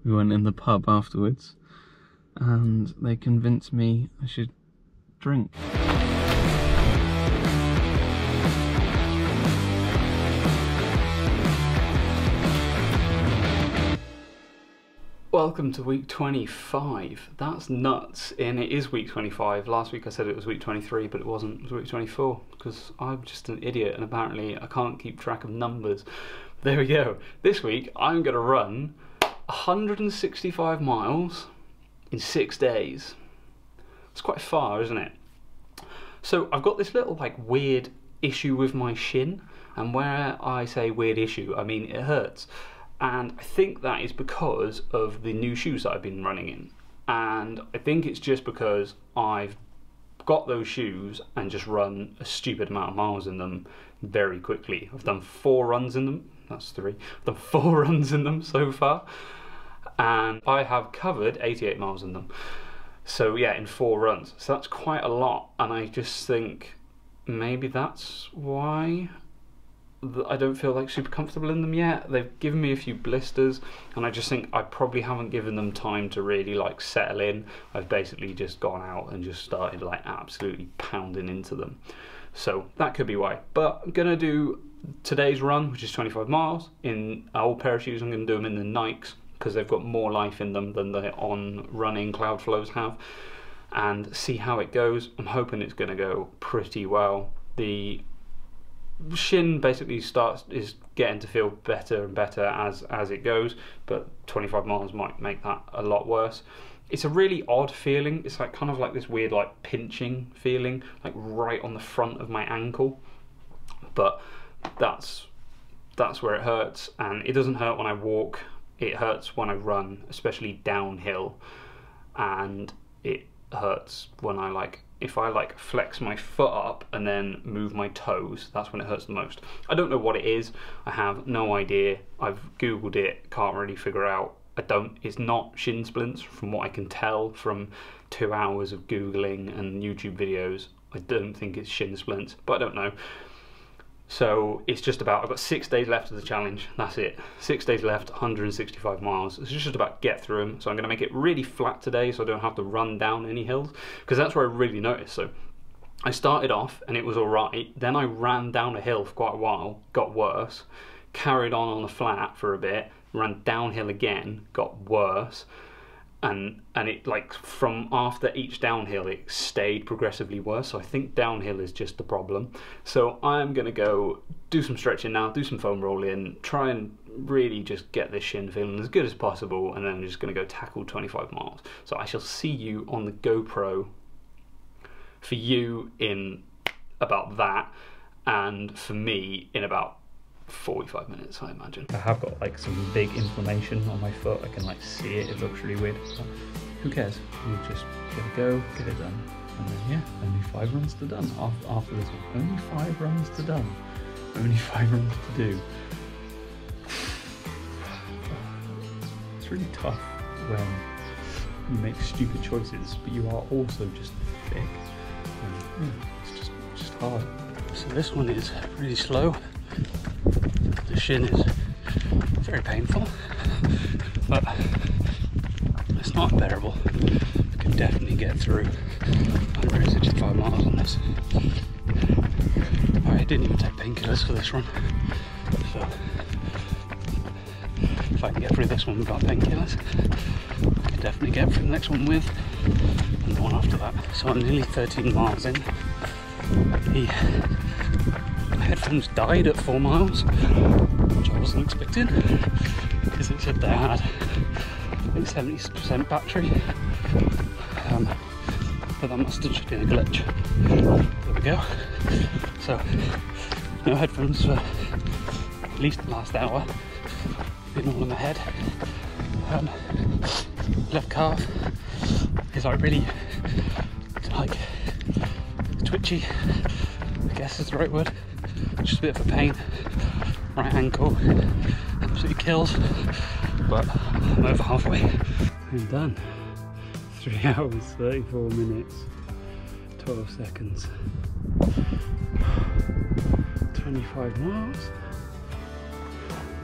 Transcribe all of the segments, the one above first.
We went in the pub afterwards and they convinced me I should drink. Welcome to week 25. That's nuts, and it is week 25. Last week I said it was week 23, but it wasn't. It was week 24 because I'm just an idiot and apparently I can't keep track of numbers. There we go. This week I'm going to run 165 miles in 6 days. It's quite far, isn't it? So I've got this little weird issue with my shin, and where I say weird issue, I mean it hurts. And I think that is because of the new shoes that I've been running in. And I think it's just because I've got those shoes and just run a stupid amount of miles in them very quickly. I've done 4 runs in them. That's 3. I've done 4 runs in them so far. And I have covered 88 miles in them. So yeah, in 4 runs. So that's quite a lot. And I just think maybe that's why I don't feel super comfortable in them yet. They've given me a few blisters and I just think I probably haven't given them time to really settle in. I've basically just gone out and just started absolutely pounding into them. So that could be why. But I'm gonna do today's run, which is 25 miles, in an old pair of shoes. I'm gonna do them in the Nikes because they've got more life in them than the On Running Cloud Flows have, and see how it goes. I'm hoping it's gonna go pretty well. The shin basically is getting to feel better and better as it goes, but 25 miles might make that a lot worse. It's a really odd feeling. It's kind of this weird pinching feeling right on the front of my ankle, but that's where it hurts. And it doesn't hurt when I walk, it hurts when I run, especially downhill, and it hurts when I if I flex my foot up and then move my toes. That's when it hurts the most. I don't know what it is. I have no idea. I've googled it, can't really figure out. It's not shin splints from what I can tell from 2 hours of googling and YouTube videos. I don't think it's shin splints, but I don't know. So it's just about, I've got 6 days left of the challenge. That's it. 6 days left, 165 miles. It's just about get through them. So I'm going to make it really flat today so I don't have to run down any hills, because that's where I really noticed. So I started off and it was all right. Then I ran down a hill for quite a while, got worse, carried on the flat for a bit, ran downhill again, got worse. And it from after each downhill it stayed progressively worse. So I think downhill is just the problem. So I'm gonna go do some stretching now, do some foam rolling, try and really just get this shin feeling as good as possible, and then I'm just gonna go tackle 25 miles. So I shall see you on the GoPro for you in about that, and for me in about 45 minutes, I imagine. I have got some big inflammation on my foot. I can see it. It looks really weird. But who cares? We'll just get a go, get it done, and then yeah, only 5 runs to done after this one. Only 5 runs to done. Only 5 runs to do. It's really tough when you make stupid choices, but you are also just thick. And, yeah, it's just hard. So this one is really slow. The shin is very painful, but it's not unbearable. I can definitely get through 165 miles on this. I didn't even take painkillers for this run, so if I can get through this one without painkillers, I can definitely get through the next one with, and the one after that. So I'm nearly 13 miles in. My headphones died at 4 miles, which I wasn't expecting, because it said they had 70% battery, but that must have just been a glitch. There we go. So no headphones for at least the last hour. Been all in my head. Left calf is really twitchy, I guess is the right word. Just a bit of a pain. Right ankle absolutely kills, but I'm over halfway. I'm done. 3 hours, 34 minutes, 12 seconds. 25 miles.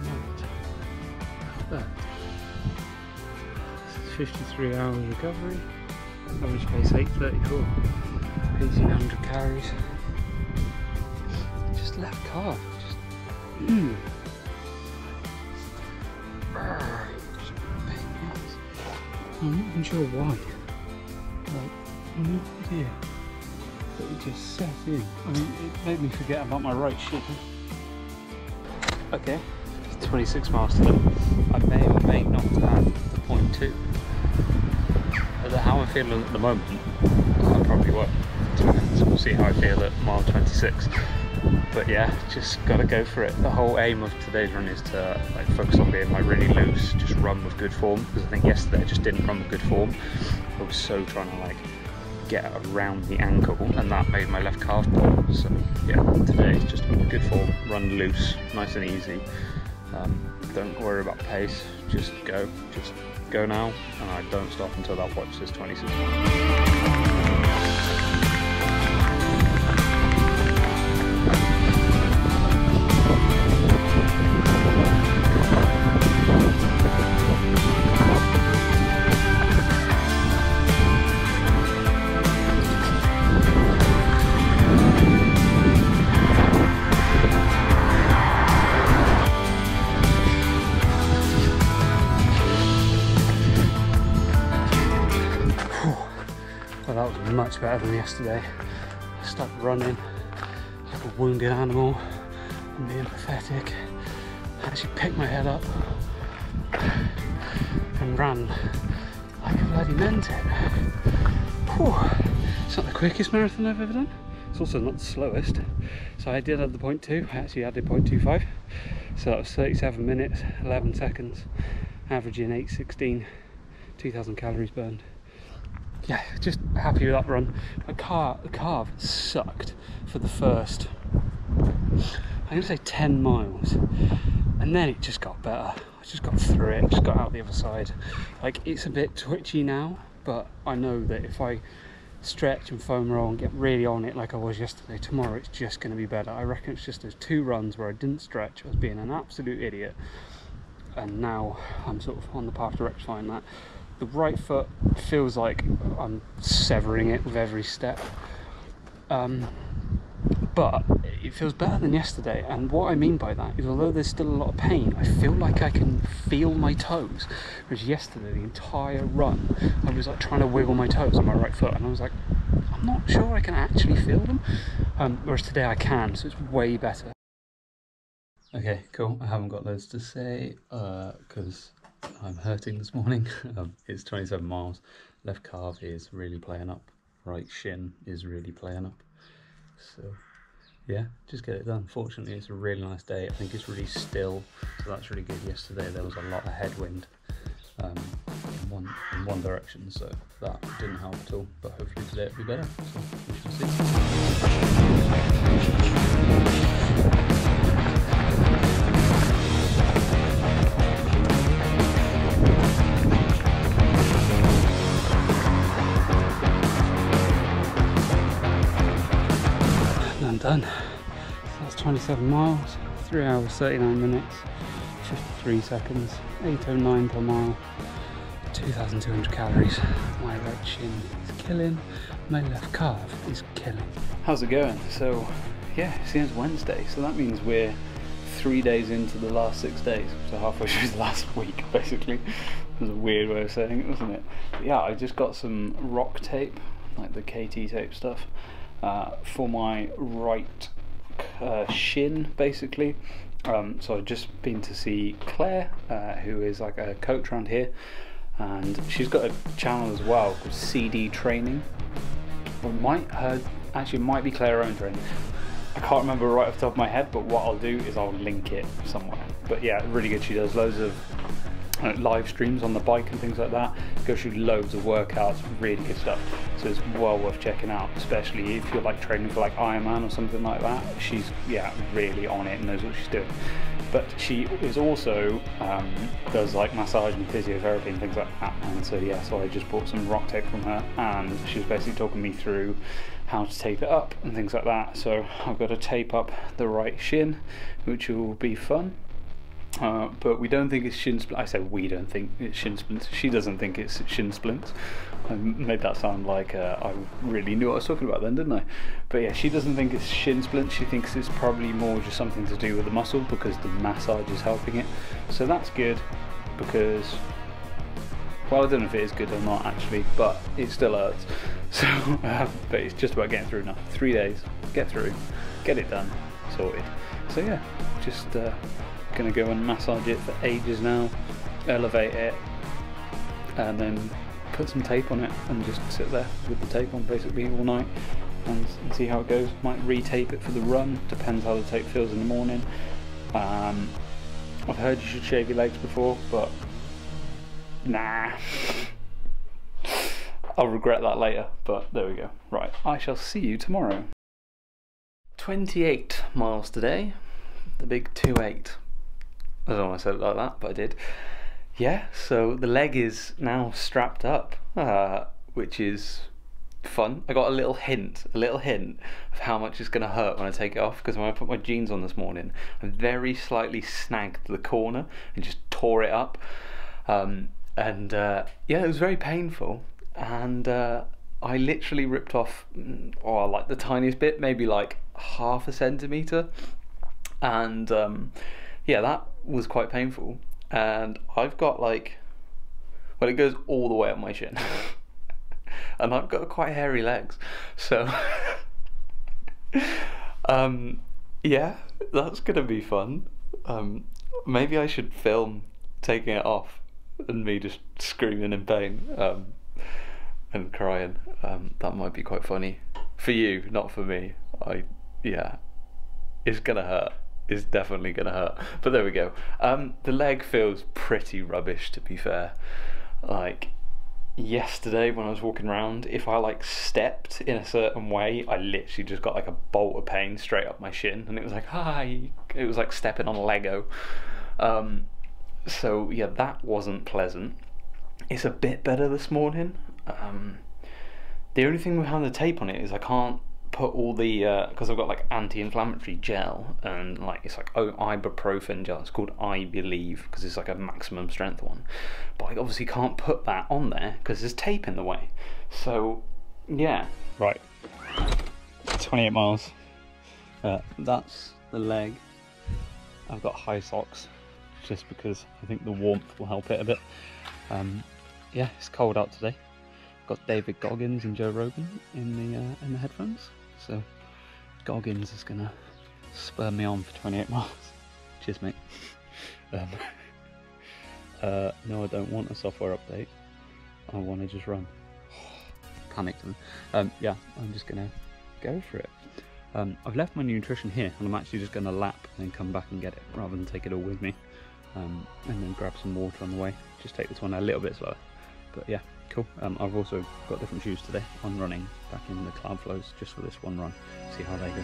Not bad. 53 hours recovery, average pace 8:34, 1800 calories. Just left calf, just just pain nuts. I'm not even sure why. Like, I'm no idea. But it just set in. I mean, it made me forget about my right shin. Okay, 26 miles today. I may or may not have the 0.2. How I'm feeling at the moment, I probably won't. So we'll see how I feel at mile 26. But yeah, just gotta go for it. The whole aim of today's run is to like focus on being like really loose, just run with good form. Because I think yesterday I just didn't run with good form. I was so trying to like get around the ankle, and that made my left calf pull. So yeah, today is just good form, run loose, nice and easy. Don't worry about pace, just go now, and I don't stop until that watch says 26. Well, that was much better than yesterday. I stuck running like a wounded animal and being pathetic. I actually picked my head up and ran like a bloody mentat. Whew. It's not the quickest marathon I've ever done. It's also not the slowest. So I did add the 0.2, I actually added 0.25. So that was 37 minutes, 11 seconds, averaging 8:16, 2,000 calories burned. Yeah, just happy with that run. My calf sucked for the first, I'm going to say 10 miles. And then it just got better. I just got through it, just got out the other side. Like, it's a bit twitchy now, but I know that if I stretch and foam roll and get really on it like I was yesterday, tomorrow it's just going to be better. I reckon it's just those 2 runs where I didn't stretch, I was being an absolute idiot. And now I'm sort of on the path to rectifying that. The right foot feels like I'm severing it with every step, but it feels better than yesterday. And what I mean by that is, although there's still a lot of pain, I feel like I can feel my toes. Whereas yesterday, the entire run, I was like trying to wiggle my toes on my right foot, and I was like, I'm not sure I can actually feel them. Whereas today I can, so it's way better. Okay, cool. I haven't got loads to say because I'm hurting this morning. It's 27 miles. Left calf is really playing up. Right shin is really playing up. So yeah, just get it done. Fortunately, it's a really nice day. I think it's really still, so that's really good. Yesterday there was a lot of headwind in one direction, so that didn't help at all. But hopefully today it'll be better. So we shall see. Done. So that's 27 miles, 3 hours 39 minutes, 53 seconds, 8:09 per mile, 2,200 calories. My right shin is killing, my left calf is killing. How's it going? So yeah, it's the end of Wednesday, so that means we're 3 days into the last 6 days, so halfway through the last week basically. It was a weird way of saying it, wasn't it? But yeah, I just got some rock tape, like the KT tape stuff, for my right shin basically. So I've just been to see Claire, who is like a coach around here, and she's got a channel as well called CD Training, or might be Claire Own Training. I can't remember right off the top of my head, but what I'll do is I'll link it somewhere. But yeah, really good. She does loads of live streams on the bike and things like that, goes through loads of workouts, really good stuff. So it's well worth checking out, especially if you're like training for like Ironman or something like that. She's really on it and knows what she's doing. But she is also does like massage and physiotherapy and things like that. And so yeah, so I just bought some rock tape from her, and she was basically talking me through how to tape it up and things like that. So I've got to tape up the right shin, which will be fun. But we don't think it's shin splints. I say we don't think it's shin splints. She doesn't think it's shin splints. I made that sound like I really knew what I was talking about then, didn't I? But yeah, she doesn't think it's shin splints. She thinks it's probably more just something to do with the muscle because the massage is helping it. So that's good because, well, I don't know if it is good or not actually, but it still hurts. So, but it's just about getting through now. 3 days, get through, get it done, sorted. So yeah, just gonna go and massage it for ages now, elevate it, and then put some tape on it and just sit there with the tape on basically all night and see how it goes. Might re-tape it for the run, depends how the tape feels in the morning. I've heard you should shave your legs before, but nah. I'll regret that later, but there we go. Right, I shall see you tomorrow. 28 miles today, the big 2.8. I don't know why I said it like that, but I did. Yeah, so the leg is now strapped up, which is fun. I got a little hint of how much it's going to hurt when I take it off, because when I put my jeans on this morning, I very slightly snagged the corner and just tore it up. Yeah, it was very painful, and I literally ripped off, like the tiniest bit, maybe like half a centimetre, and yeah, that was quite painful. And I've got like, well, it goes all the way up my shin, and I've got quite hairy legs, so yeah, that's gonna be fun. Maybe I should film taking it off and me just screaming in pain and crying. That might be quite funny for you, not for me. Yeah, it's gonna hurt. It's definitely gonna hurt, but there we go. The leg feels pretty rubbish, to be fair. Like yesterday when I was walking around, if I like stepped in a certain way, I literally just got like a bolt of pain straight up my shin, and it was like, hi, it was like stepping on a Lego. So yeah, that wasn't pleasant. It's a bit better this morning. The only thing with having the tape on it is I can't put all the, because I've got like anti-inflammatory gel, and like it's like ibuprofen gel, it's called I Believe, because it's like a maximum strength one, but I obviously can't put that on there because there's tape in the way. So yeah, right, 28 miles, that's the leg. I've got high socks just because I think the warmth will help it a bit. Yeah, it's cold out today. Got David Goggins and Joe Rogan in the headphones, so Goggins is gonna spur me on for 28 miles. Cheers, mate. No, I don't want a software update. I want to just run. Panicked. Yeah, I'm just gonna go for it. I've left my nutrition here, and I'm actually just gonna lap and then come back and get it, rather than take it all with me. And then grab some water on the way. Just take this one a little bit slower. But yeah, cool. I've also got different shoes today on running, back in the Cloud Flows, just for this one run. See how they go.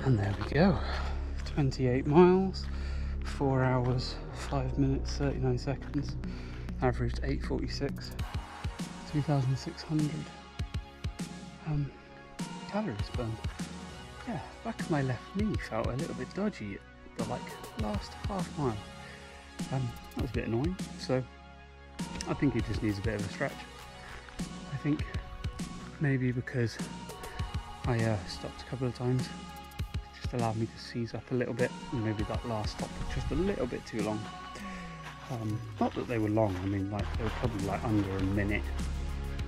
And there we go, 28 miles, 4 hours, 5 minutes, 39 seconds, averaged 846, 2,600 calories burned. Yeah, back of my left knee felt a little bit dodgy at the last half mile. That was a bit annoying, so I think it just needs a bit of a stretch. I think maybe because I stopped a couple of times, allowed me to seize up a little bit, and maybe that last stop was just a little bit too long. Not that they were long, I mean, like they were probably like under a minute,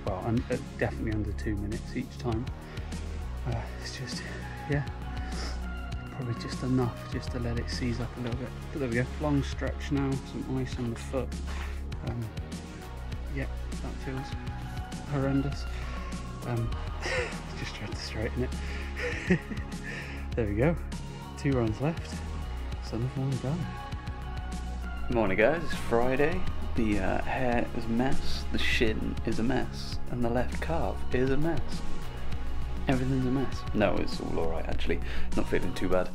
well, definitely under 2 minutes each time. It's just, yeah, probably just enough just to let it seize up a little bit. But there we go, long stretch now, some ice on the foot. Yeah, that feels horrendous. Just tried to straighten it. There we go, 2 runs left, 7 of 1 done. Morning guys, it's Friday. The hair is a mess, the shin is a mess, and the left calf is a mess. Everything's a mess. No, it's all alright actually, not feeling too bad.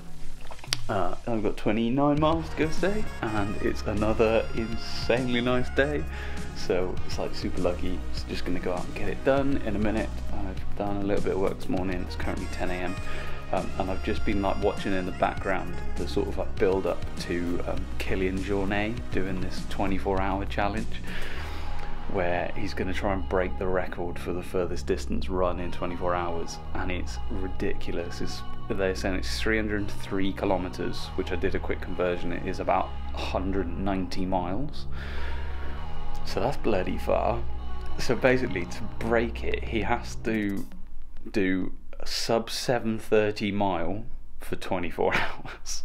I've got 29 miles to go today, and it's another insanely nice day, so it's like super lucky. So just going to go out and get it done in a minute. I've done a little bit of work this morning. It's currently 10 AM, and I've just been like watching in the background the sort of like build up to Kylian Jornet doing this 24-hour challenge, where he's going to try and break the record for the furthest distance run in 24 hours, and it's ridiculous. They're saying it's 303 kilometers, which I did a quick conversion. It is about 190 miles, so that's bloody far. So basically, to break it, he has to do a sub 7:30 mile for 24 hours.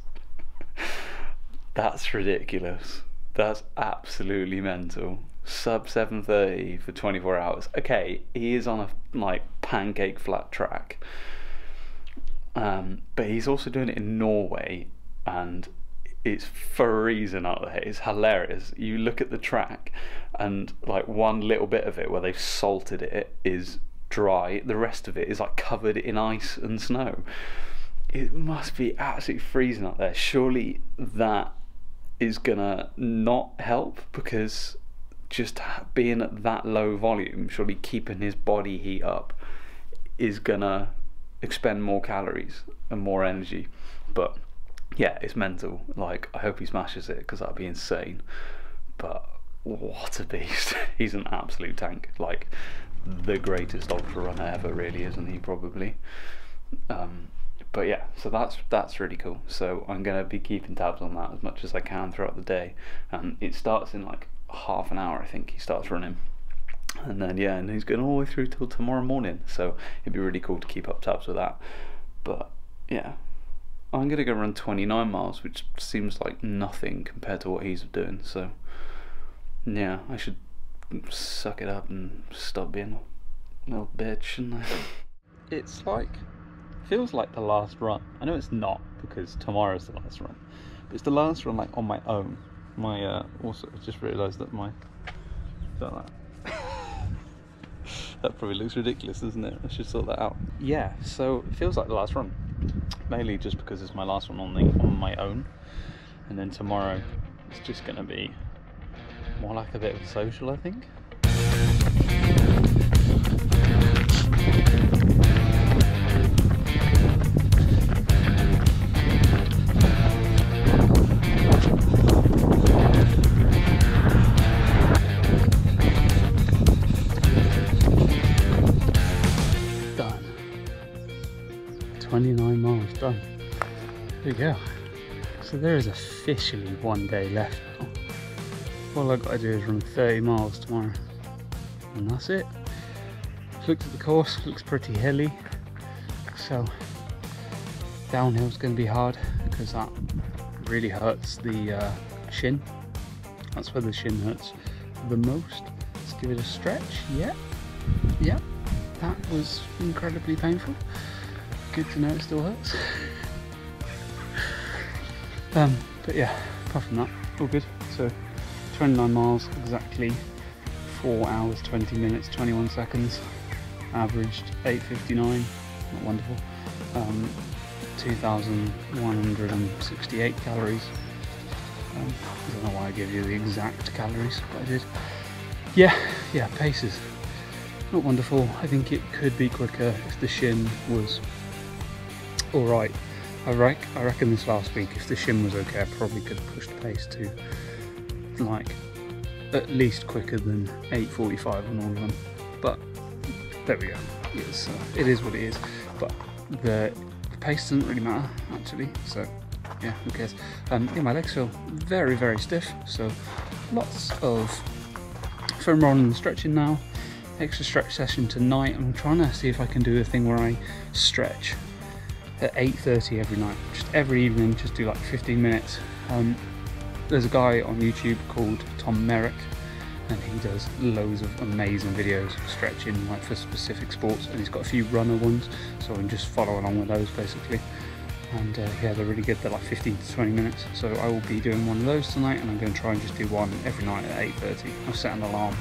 That's ridiculous. That's absolutely mental. Sub 7:30 for 24 hours. Okay, he is on a like pancake flat track, but he's also doing it in Norway, and it's freezing out there. It's hilarious. You look at the track, and like one little bit of it where they've salted it is dry. The rest of it is like covered in ice and snow. It must be absolutely freezing out there. Surely that is gonna not help, because just being at that low volume, surely keeping his body heat up is gonna expend more calories and more energy. But yeah, it's mental. Like, I hope he smashes it, because that'd be insane. But what a beast. He's an absolute tank. Like, the greatest ultra runner ever, really, isn't he? Probably. But yeah, so that's really cool. So I'm gonna be keeping tabs on that as much as I can throughout the day. It starts in like half an hour, I think he starts running, and then yeah, and he's going all the way through till tomorrow morning, so it'd be really cool to keep up tabs with that. But yeah, I'm gonna go run 29 miles, which seems like nothing compared to what he's doing, so yeah, I should suck it up and stop being a little bitch, shouldn't I? It's like, feels like the last run. I know it's not, because tomorrow's the last run, but it's the last run like on my own. Also, I just realised that that probably looks ridiculous, doesn't it? I should sort that out. Yeah, so it feels like the last run, mainly just because it's my last one on my own, and then tomorrow it's just going to be more like a bit of a social, I think. Done. 29 miles done. There you go. So there is officially one day left now. All I've got to do is run 30 miles tomorrow, and that's it. Looked at the course, looks pretty hilly, so downhill's going to be hard, because that really hurts the shin. That's where the shin hurts the most. Let's give it a stretch. Yep, that was incredibly painful. Good to know it still hurts. But yeah, apart from that, all good. So 29 miles, exactly 4 hours, 20 minutes, 21 seconds. Averaged 8:59, not wonderful. 2,168 calories. I don't know why I gave you the exact calories, but I did. Yeah, paces. Not wonderful. I think it could be quicker if the shin was alright. I reckon this last week, if the shin was okay, I probably could have pushed the pace to like at least quicker than 8:45 on all of them. But there we go. It is what it is. But the pace doesn't really matter actually. So yeah, who cares? Yeah, my legs feel very, very stiff. So lots of foam rolling and stretching now. Extra stretch session tonight. I'm trying to see if I can do a thing where I stretch at 8:30 every night, just every evening, just do like 15 minutes. There's a guy on YouTube called Tom Merrick, and he does loads of amazing videos stretching like for specific sports, and he's got a few runner ones, so I can just follow along with those basically. and yeah, they're really good. They're like 15 to 20 minutes, so I will be doing one of those tonight, and I'm going to try and just do one every night at 8:30. I've set an alarm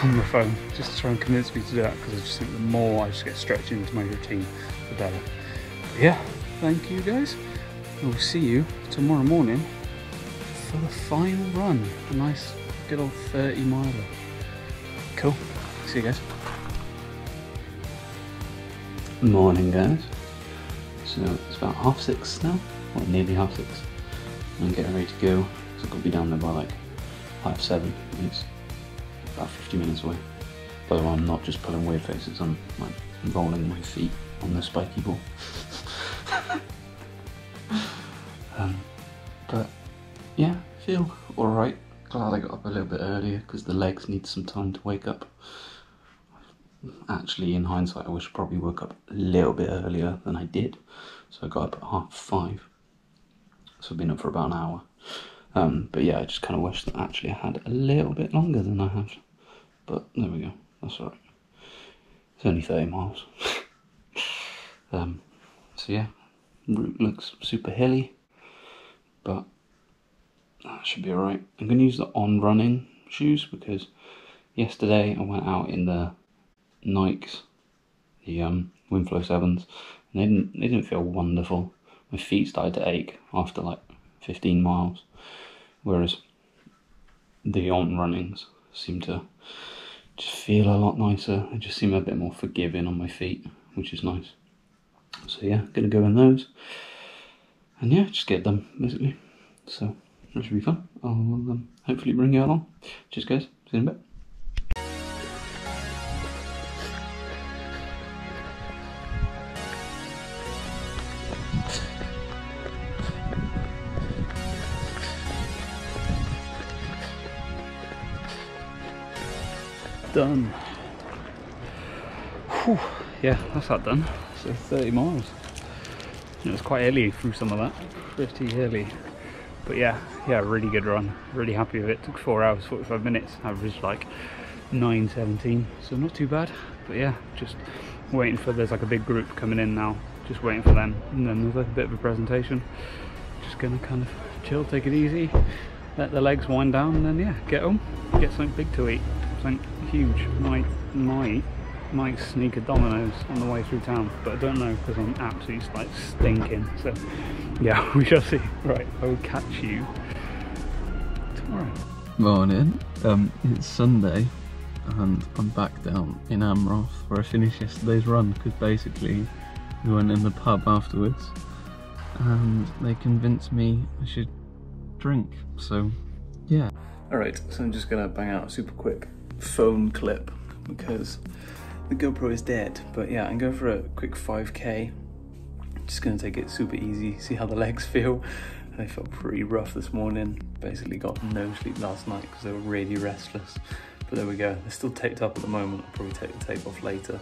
on my phone just to try and convince me to do that, because I just think the more I just get stretched into my routine, the better. But yeah, thank you guys. I will see you tomorrow morning for the final run, a nice good old 30 miler. Cool, see you guys. Morning guys. So it's about 6:30 now, or nearly 6:30. I'm getting ready to go, so I've got to be down there by like 7:30. It's about 50 minutes away. By the way, I'm not just pulling weird faces, I'm like rolling my feet on the spiky ball. But yeah, feel alright. Glad I got up a little bit earlier because the legs need some time to wake up. Actually, in hindsight, I wish I probably woke up a little bit earlier than I did. So I got up at 5:30. So I've been up for about an hour. But yeah, I just kind of wish that actually I had a little bit longer than I have. But there we go, that's alright. It's only 30 miles. So yeah, route looks super hilly, but that should be alright. I'm going to use the on-running shoes because yesterday I went out in the Nikes, the Windflow 7s, and they didn't feel wonderful. My feet started to ache after like 15 miles, whereas the on-runnings seem to just feel a lot nicer. They just seem a bit more forgiving on my feet, which is nice. So yeah, gonna go in those, and yeah, just get them basically. So that should be fun. I'll hopefully bring you along. Cheers guys, see you in a bit. Done. Whew. Yeah, that's that done. So 30 miles. It was quite early through some of that. Pretty early. But yeah, really good run. Really happy with it. Took 4 hours, 45 minutes. Averaged like 9:17. So not too bad. But yeah, just waiting for, there's like a big group coming in now. Just waiting for them. And then there's like a bit of a presentation. Just gonna kind of chill, take it easy. Let the legs wind down, and then yeah, get home. Get something big to eat. Something huge. Might sneak a Domino's on the way through town, but I don't know because I'm absolutely like stinking. So yeah, we shall see. Right, I will catch you tomorrow. Morning. It's Sunday and I'm back down in Amroth where I finished yesterday's run, because basically we went in the pub afterwards and they convinced me I should drink, so yeah. Alright, so I'm just gonna bang out a super quick phone clip because the GoPro is dead. But yeah, I'm going for a quick 5k. Just gonna take it super easy, see how the legs feel. They felt pretty rough this morning. Basically got no sleep last night because they were really restless. But there we go, they're still taped up at the moment. I'll probably take the tape off later.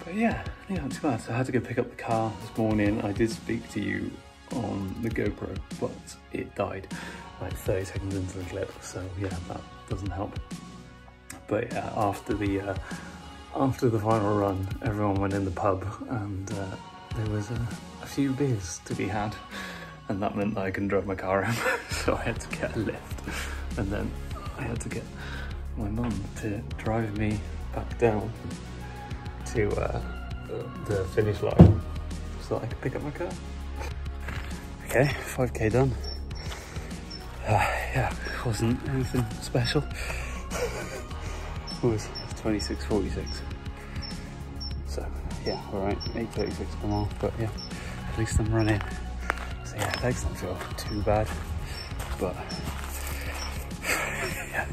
But yeah, not too bad. So I had to go pick up the car this morning. I did speak to you on the GoPro, but it died like 30 seconds into the clip. So yeah, that doesn't help. But yeah, after the final run, everyone went in the pub and there was a few beers to be had, and that meant that I couldn't drive my car home. So I had to get a lift, and then I had to get my mum to drive me back down to the finish line so that I could pick up my car. Okay, 5k done. Yeah, it wasn't anything special. It was 26:46. So yeah, alright, 8:36 per mile, but yeah, at least I'm running. So yeah, legs don't feel too bad, but yeah.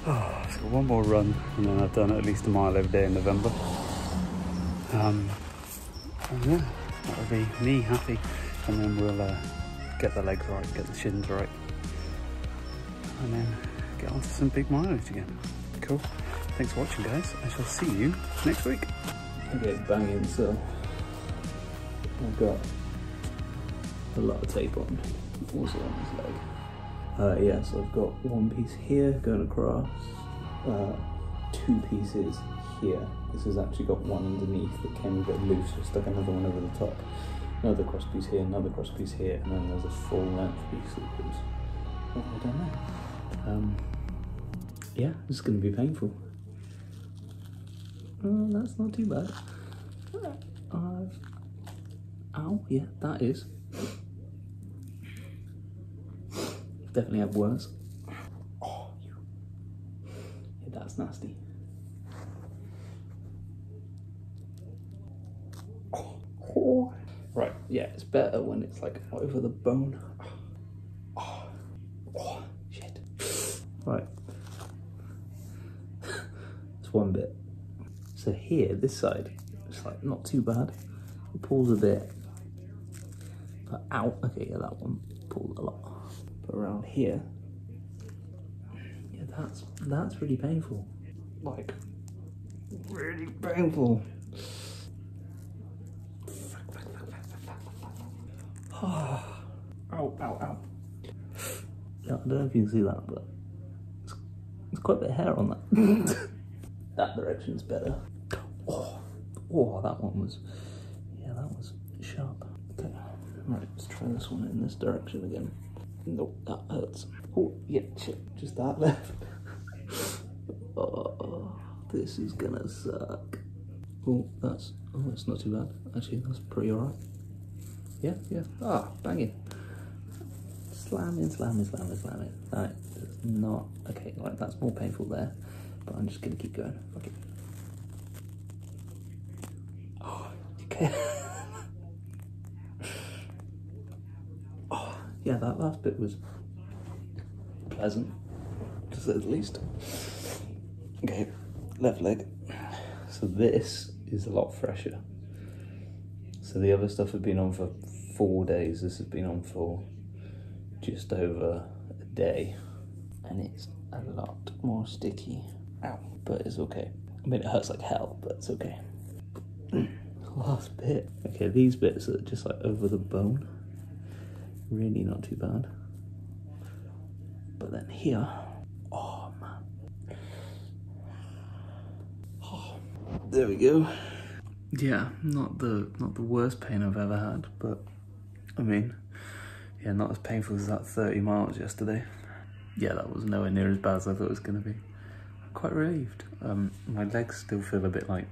Oh, so one more run and then I've done at least a mile every day in November. And yeah, that'll be me happy, and then we'll get the legs right, get the shins right, and then get onto some big mileage again. Cool. Thanks for watching guys. I shall see you next week. Okay, banging, so I've got a lot of tape on, also on this leg. Yeah, so I've got one piece here going across, two pieces here. This has actually got one underneath that came a bit loose, so I stuck another one over the top. Another cross piece here, another cross piece here, and then there's a full length piece that goes all the way down there. Yeah, it's going to be painful. That's not too bad. Ow, yeah, that is. Definitely have worse. Oh, yeah, that's nasty. Oh. Right, yeah, it's better when it's like over the bone. Oh, shit. Right. It's one bit. So here, this side, it's like not too bad. It pulls a bit. But out, okay, yeah, that one pulled a lot. But around here, yeah, that's really painful. Like, really painful. Ow, ow, ow. Yeah, I don't know if you can see that, but there's quite a bit of hair on that. That direction's better. Oh, that one was, yeah, that was sharp. Okay, right, let's try this one in this direction again. Nope, that hurts. Oh, yeah, shit, just that left. Oh, this is gonna suck. Oh, that's not too bad. Actually, that's pretty alright. Yeah. Banging. Slamming. That is not, okay, like that's more painful there, but I'm just gonna keep going. Fuck it. Oh, okay. Oh, yeah, that last bit was pleasant, to say the least. Okay, left leg. So this is a lot fresher. So the other stuff had been on for 4 days. This has been on for just over a day. And it's a lot more sticky. Ow, but it's okay. I mean, it hurts like hell, but it's okay. Last bit. Okay, these bits are just like over the bone. Really not too bad. But then here, oh man. Oh, there we go. Yeah, not the worst pain I've ever had, but I mean, yeah, not as painful as that 30 miles yesterday. Yeah, that was nowhere near as bad as I thought it was going to be. I'm quite relieved. My legs still feel a bit like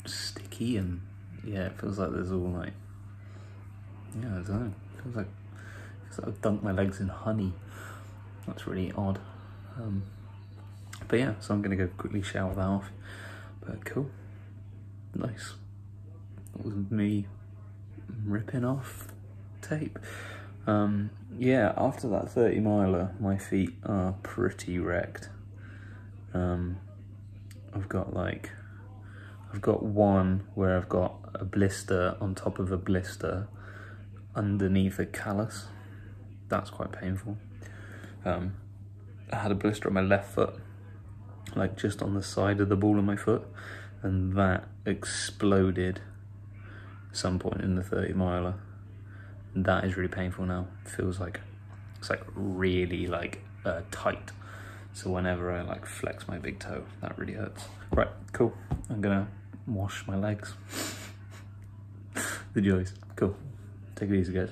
sticky, and yeah, it feels like there's all like, yeah, I don't know. It feels like I've dunked my legs in honey. That's really odd. But yeah, so I'm going to go quickly shower that off. But cool. Nice. That was me ripping off tape. Yeah, after that 30 miler, my feet are pretty wrecked. I've got one where I've got a blister on top of a blister underneath a callus. That's quite painful. I had a blister on my left foot, like just on the side of the ball of my foot, and that exploded at some point in the 30 miler. That is really painful now. It feels like it's like really like tight. So whenever I like flex my big toe, that really hurts. Right, cool. I'm gonna wash my legs. The joys. Cool. Take it easy, guys.